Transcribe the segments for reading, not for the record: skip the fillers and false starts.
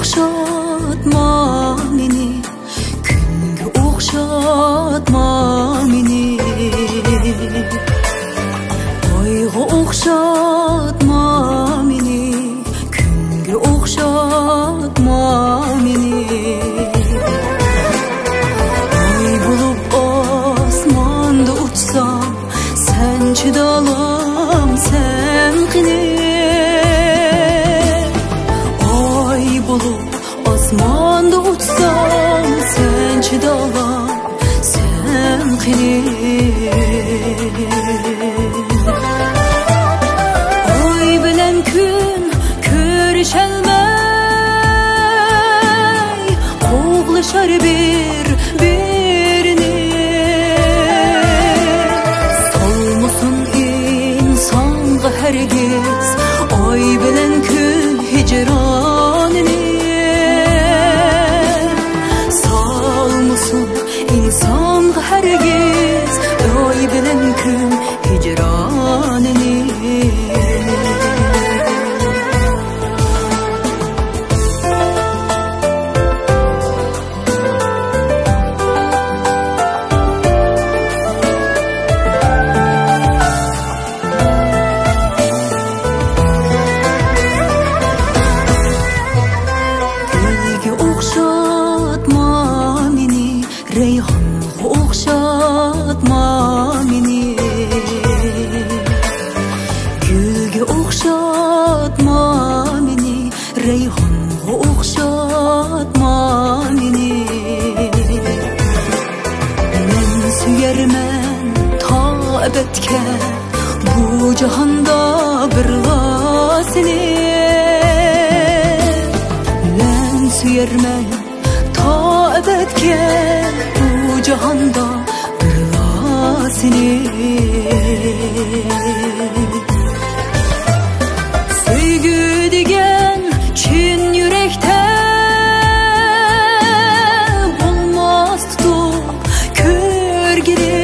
o'xshatma meni, kunga o'xshatma meni, oyga o'xshatma meni, kunga o'xshatma meni. Oy bo'lib osmonda uçsam, sen chidalamsan qini. Oy bo'lib osmonda uçsam, sen chidalamsan qini. Oy bilan kun ko'rishalmay, qo'g'lashar bir-birini. Solmasin insonga hargiz oy bilan kun hijronini. Solmasin insonga hargiz oy bilan kun hijronini. Reyhanga o'xshatma meni, gulga o'xshatma meni, reyhonga o'xshatma meni. Men suyarman to abadga bu jahonda birga seni. Men suyarman to abadga bu jahonda birga seni. Sevgi degan chin yurakda bo'lmas tutib ko'rgili.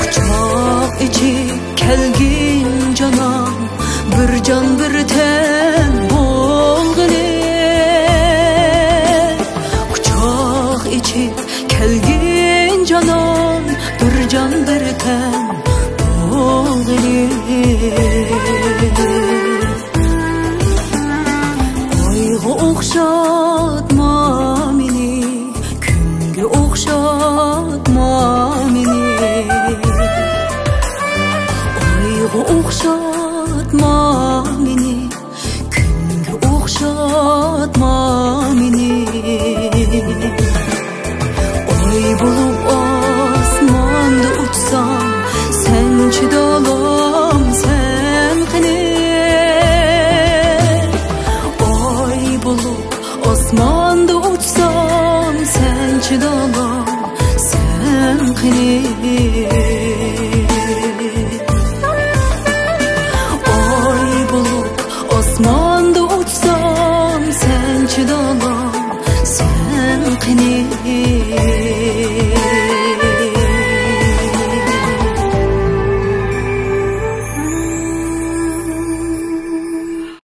Quchoq ichib kelgin jonon, bir jon bir tan bo'lgili. Quchoq ichib kelgin jonon, bir jon bir tan bo'lgili. Oyga o'xshatma meni, kunga o'xshatma meni, oyga o'xshatma meni, kunga o'xshatma meni.